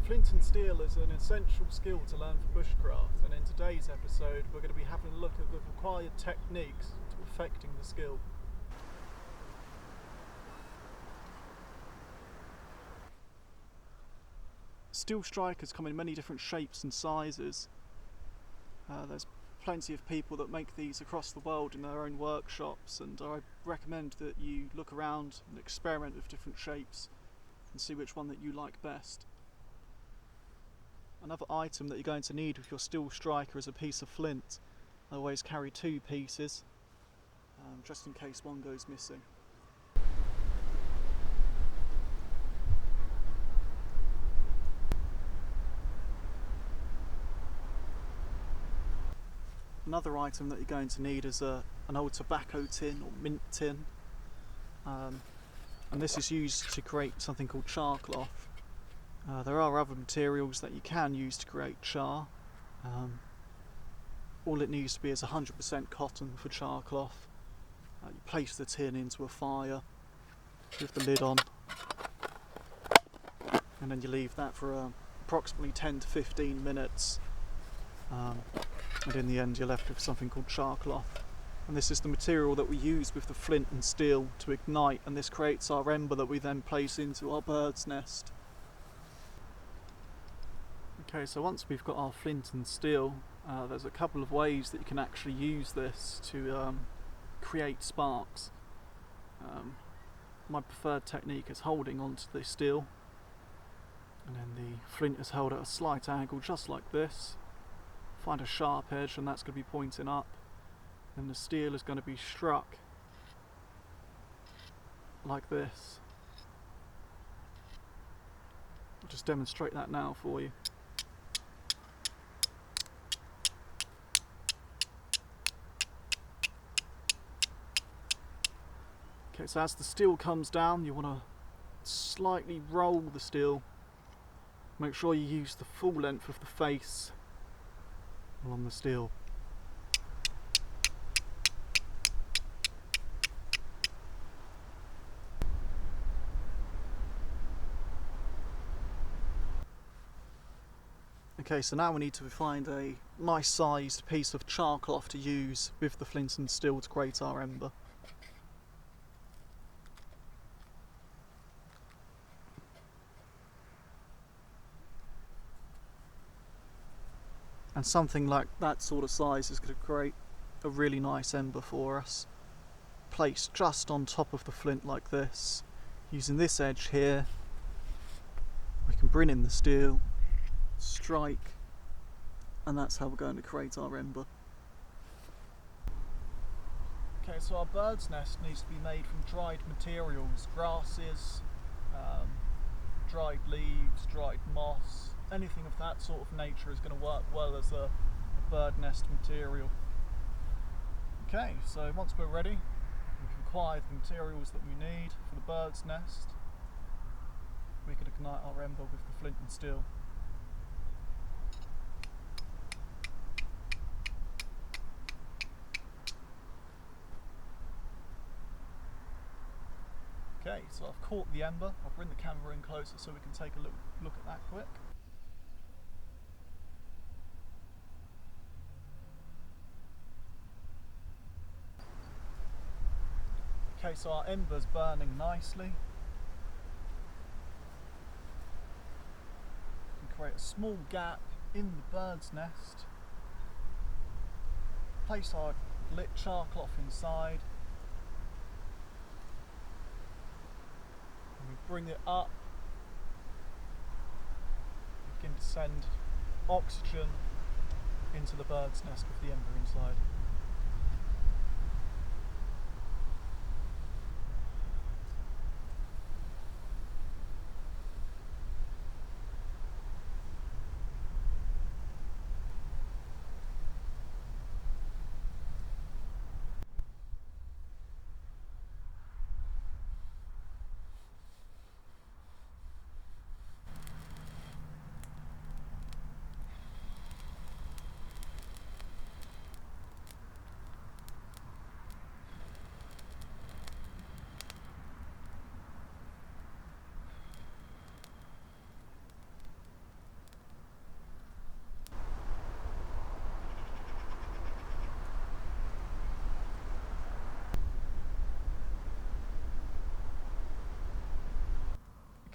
Flint and steel is an essential skill to learn for bushcraft, and in today's episode we're going to be having a look at the required techniques to perfecting the skill. Steel strikers come in many different shapes and sizes. There's plenty of people that make these across the world in their own workshops, and I recommend that you look around and experiment with different shapes and see which one that you like best. Another item that you're going to need with your steel striker is a piece of flint. I always carry two pieces, just in case one goes missing. Another item that you're going to need is an old tobacco tin or mint tin, and this is used to create something called char cloth. There are other materials that you can use to create char. All it needs to be is 100% cotton for char cloth. You place the tin into a fire with the lid on, and then you leave that for approximately 10 to 15 minutes. And in the end you're left with something called char cloth. And this is the material that we use with the flint and steel to ignite, and this creates our ember that we then place into our bird's nest. Okay, so once we've got our flint and steel, there's a couple of ways that you can actually use this to create sparks. My preferred technique is holding onto the steel, and then the flint is held at a slight angle just like this. Find a sharp edge, and that's going to be pointing up, and the steel is going to be struck like this. I'll just demonstrate that now for you. Okay, so as the steel comes down, you want to slightly roll the steel. Make sure you use the full length of the face along the steel. Okay, so now we need to find a nice sized piece of char cloth to use with the flint and steel to create our ember. And something like that sort of size is going to create a really nice ember for us. Placed just on top of the flint like this. Using this edge here, we can bring in the steel, strike, and that's how we're going to create our ember. Okay, so our bird's nest needs to be made from dried materials, grasses, dried leaves, dried moss. Anything of that sort of nature is going to work well as a bird nest material. Okay, so once we're ready, we've acquired the materials that we need for the bird's nest, we can ignite our ember with the flint and steel. Okay, so I've caught the ember. I'll bring the camera in closer so we can take a look at that quick. Okay, so our ember's burning nicely. We can create a small gap in the bird's nest. Place our lit char cloth inside. And we bring it up. Begin to send oxygen into the bird's nest with the ember inside.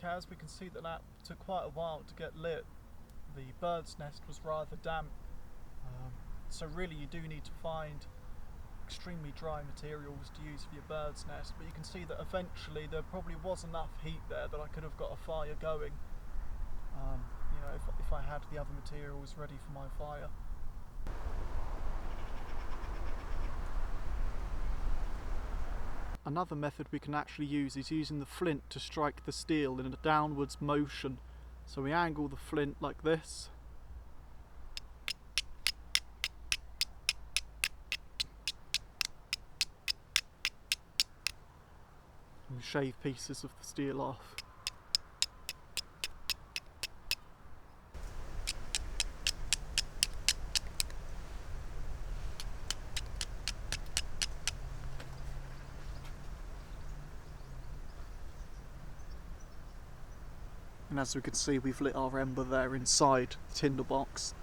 Okay, as we can see that took quite a while to get lit. The bird's nest was rather damp, so really you do need to find extremely dry materials to use for your bird's nest, but you can see that eventually there probably was enough heat there that I could have got a fire going, you know, if I had the other materials ready for my fire. Another method we can actually use is using the flint to strike the steel in a downwards motion. So we angle the flint like this. And we shave pieces of the steel off. And as we can see, we've lit our ember there inside the tinderbox.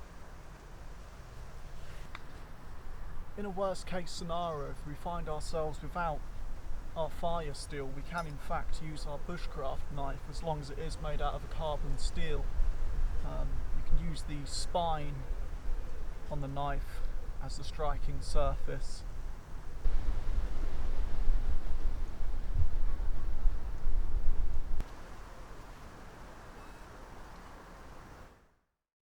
In a worst case scenario, if we find ourselves without our fire steel, we can in fact use our Bushcraft knife, as long as it is made out of a carbon steel. You can use the spine on the knife as the striking surface,